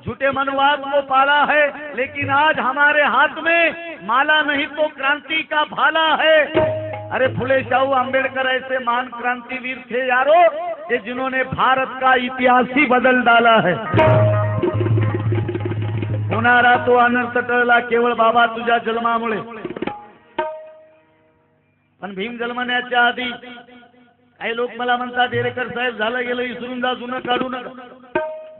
झूठे मनवाद को पाला है, लेकिन आज हमारे हाथ में माला नहीं तो क्रांति का भाला है। अरे फुले शाहू अंबेडकर ऐसे महान क्रांतिवीर थे यारो, कि जिन्होंने भारत का इतिहास ही बदल डाला है। होणारा तो अनर्थ टळला केवळ बाबा तुझ्या जन्मामुळे। पण भीम जन्मण्याच्या आधी काही लोक मला म्हणतात, डेरेकर साहेब झालं गेलं विसरून जा, जुनं काढू नका।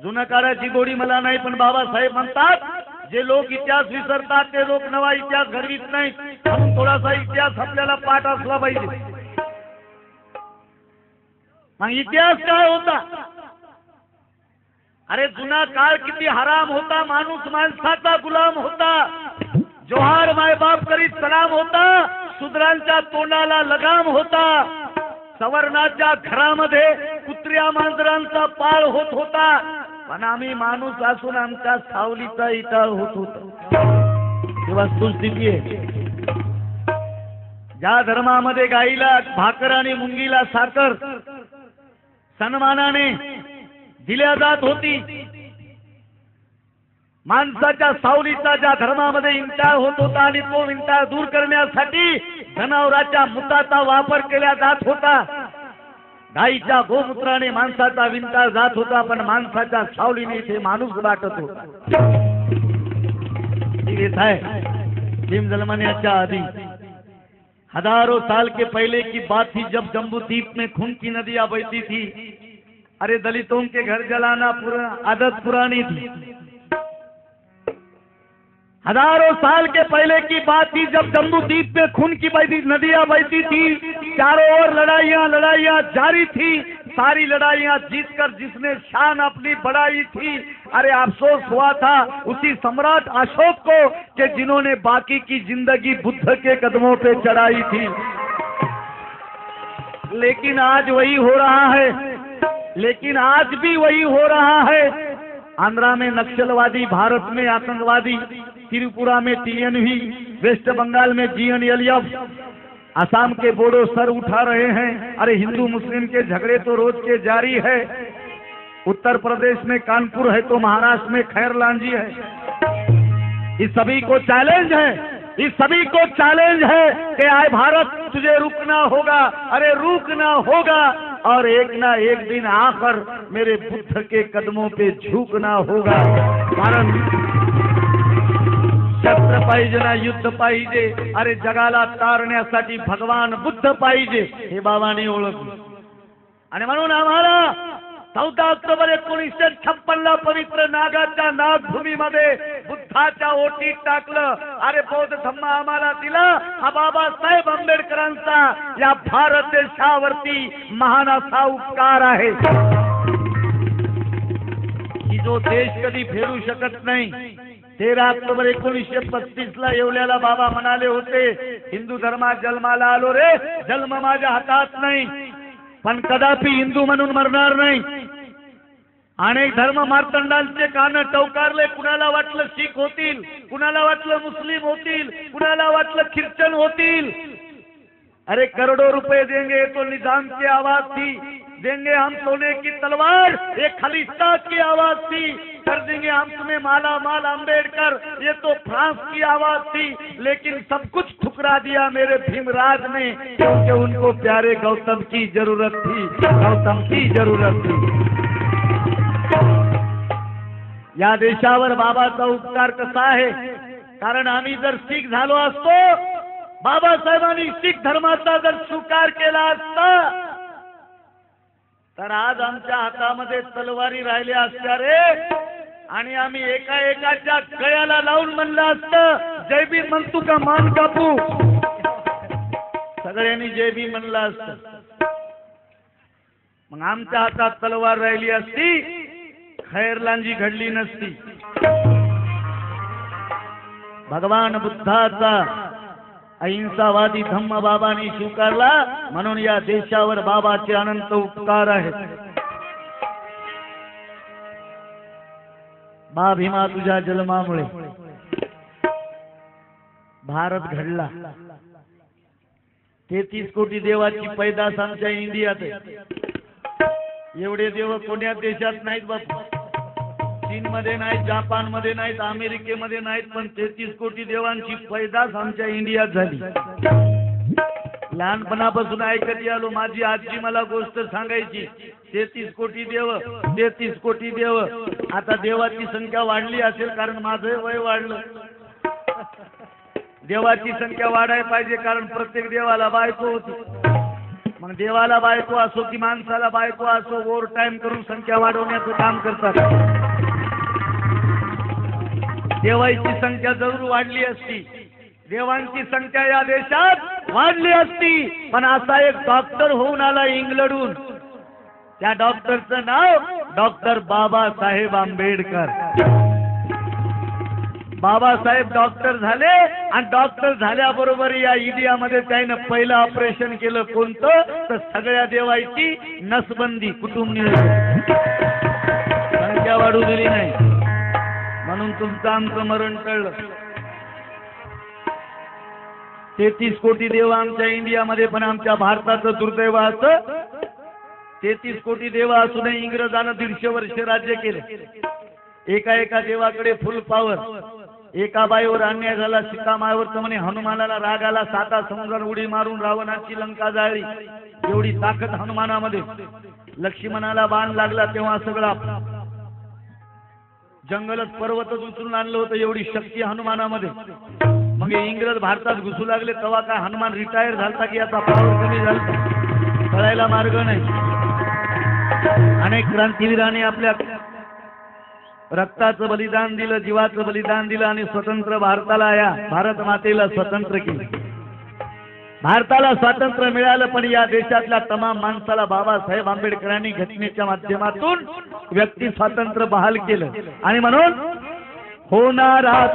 जुनं काढायची गोडी मला नाही, पण बाबासाहेब म्हणतात जे लोक इतिहास विसरतात ते लोक नवा इतिहास घडवीत नाहीत। म्हणून थोडासा इतिहास आपल्याला पाठ असला पाहिजे। मग इतिहास काय होता? अरे जुना काळ किती हराम होता, माणूस माणसाचा गुलाम होता, जोहार मायबाप करीत सलाम होता, शूद्रांच्या तोंडाला लगाम होता, सवर्णाच्या घरामध्ये कुत्र्या मांजरांचा पाळ होत होता, पण आम्ही माणूस असून आमच्या सावलीचा इटाळ होत होता। ही वस्तुस्थिती आहे। ज्या धर्मामध्ये गाईला भाकर आणि मुंगीला साखर सन्मानाने दिल्या जात होती, माणसाच्या सावलीचा ज्या धर्मामध्ये इंटाळ होत होता आणि तो इंटाळ दूर करण्यासाठी जनावरांच्या मुताचा वापर केला जात होता, गाईच्या गोमूत्राने माणसाचा विंटाळ जात होता, पण माणसाच्या सावलीने इथे माणूस वाटत होता। भीम जन्मण्याच्या आधी हजारों साल के पहले की बात थी, जब जम्बूद्वीप में खून की नदियां बहती थी। अरे दलितों के घर जलाना आदत पुरानी थी। हजारों साल के पहले की बात थी, जब जम्बूद्वीप पे खून की नदियां बहती थी, चारों ओर लड़ाइयां जारी थी। सारी लड़ाइयां जीतकर जिसने शान अपनी बढ़ाई थी, अरे अफसोस हुआ था उसी सम्राट अशोक को कि जिन्होंने बाकी की जिंदगी बुद्ध के कदमों पे चढ़ाई थी। लेकिन आज वही हो रहा है, लेकिन आज भी वही हो रहा है। आंध्रा में नक्सलवादी, भारत में आतंकवादी, त्रिपुरा में टीएनवी, वेस्ट बंगाल में जीएनएलएफ, असम के बोडो सर उठा रहे हैं। अरे हिंदू मुस्लिम के झगड़े तो रोज के जारी है। उत्तर प्रदेश में कानपुर है तो महाराष्ट्र में खैर लांजी है। इस सभी को चैलेंज है, इस सभी को चैलेंज है कि आए भारत तुझे रुकना होगा, अरे रुकना होगा, और एक ना एक दिन आकर मेरे बुद्ध के कदमों पे झुकना होगा। कारण शस्त्र पाहिजे ना युद्ध पाहिजे, अरे जगाला तारण्यासाठी भगवान बुद्ध पाहिजे हे बाबांनी ओळखलं। आणि म्हणून आम्हाला 14 ऑक्टोबर 1956 पवित्र नागाच्या नागभूमीमध्ये बुद्धाच्या ओटीत टाकलं। अरे बौद्ध धम्म आम्हाला दिला हा बाबासाहेब आंबेडकरांचा या भारत देशावरती महान असा उपकार आहे की जो देश कधी फेडू शकत नाही। 13 ऑक्टोबर 1935 येवल्याला बाबा म्हणाले होते, हिंदू धर्मात जन्माला आलो रे, जन्म माझ्या हातात नाही, पण कदापि हिंदू म्हणून मरणार नाही। अनेक धर्म मार्तंडांचे कान टवकारले, कुणाला वाटलं शीख होतील, कुणाला वाटलं मुस्लिम होतील, कुणाला वाटलं ख्रिश्चन होतील। अरे करोड़ों रुपए देंगे तो निजाम की आवाज थी, देंगे हम सोने की तलवार ये खालिस्तान की आवाज थी, कर देंगे हम तुम्हें माला माल अम्बेडकर ये तो फ्रांस की आवाज थी। लेकिन सब कुछ ठुकरा दिया मेरे भीमराज ने, क्योंकि उनको प्यारे गौतम की जरूरत थी, गौतम की जरूरत थी। या देशावर बाबाचा उपकार कसा आहे? कारण आम्ही जर शीख झालो असतो, बाबासाहेबांनी शीख धर्माचा जर स्वीकार केला असता, तर आज आमच्या हातामध्ये तलवारी राहिल्या असत्या रे, आणि आम्ही एका एकाच्या गळ्याला लावून म्हणलं असतं, जय भीम म्हणतो का मान कापू, सगळ्यांनी जय भीम म्हणलं असतं। मग आमच्या हातात तलवार राहिली असती, खैरलांजी घडली नसती। भगवान बुद्धाचा अहिंसावादी धम्म बाबांनी स्वीकारला, म्हणून या देशावर बाबाचे अनंत उपकार आहेत। बा भीमा तुझ्या जन्मामुळे भारत घडला। 33 कोटी देवाची पैदास आमच्या इंडियात आहे। एवढे देव कोण्या देशात नाहीत बापू। चीनमध्ये नाहीत, जपानमध्ये नाहीत, अमेरिकेमध्ये नाहीत, पण 33 कोटी देवांची पैदास आमच्या इंडियात झाली. लहानपणापासून ऐकत आलो. माझी आजी मला गोष्ट सांगायची. 33 कोटी देव, 33 कोटी देव. आता देवाची संख्या वाढली असेल, कारण माझं वय वाढलं. देवाची संख्या वाढायला पाहिजे, कारण प्रत्येक देवाला बायको होती. मग देवाला बायको असो की माणसाला बायको असो, ओव्हर टाइम करून संख्या वाढवण्याचं काम करतात. देवाची संख्या जरूर वाढली असती, देवांची संख्या या देशात वाढली असती. पण असा एक डॉक्टर होऊन आला इंग्लंडहून. त्या डॉक्टरचं नाव डॉक्टर बाबासाहेब आंबेडकर. बाबासाहेब डॉक्टर झाले आणि डॉक्टर झाल्याबरोबर या इंडियामध्ये त्यानं पहिलं ऑपरेशन केलं. कोणतं? तर सगळ्या देवाची नसबंदी, कुटुंब नियोजन. संख्या वाढू दिली नाही, म्हणून तुमचं आमचं मरण टळलं. 33 कोटी देव आमच्या इंडियामध्ये, पण आमच्या भारताचं दुर्दैव असं 33 कोटी देव असूनही इंग्रजानं 150 वर्ष राज्य केले. एका एका देवाकडे फुल पॉवर. एका बाईवर अन्याय झाला, सीतामाईवर तर म्हणे हनुमानाला राग आला, 7 समुद्रात उडी मारून रावणाची लंका जाळली. एवढी ताकद हनुमानामध्ये. लक्ष्मणाला बाण लागला तेव्हा सगळा जंगलच पर्वतच उचलून आणलं होतं, एवढी शक्ती हनुमानामध्ये. मग इंग्रज भारतात घुसू लागले तेव्हा काय हनुमान रिटायर झालता की याचा पॉवर कमी झाला? कळायला मार्ग नाही. अनेक क्रांतीवीरांनी आपल्या रक्ताचं बलिदान दिलं, जीवाचं बलिदान दिलं आणि स्वतंत्र भारताला, या भारत मातेला स्वतंत्र केलं. भारताला स्वातंत्र्य मिळालं, पण या देशातल्या तमाम माणसाला बाबासाहेब आंबेडकरांनी घटनेच्या माध्यमातून व्यक्ती स्वातंत्र्य बहाल केलं. आणि म्हणून होणारा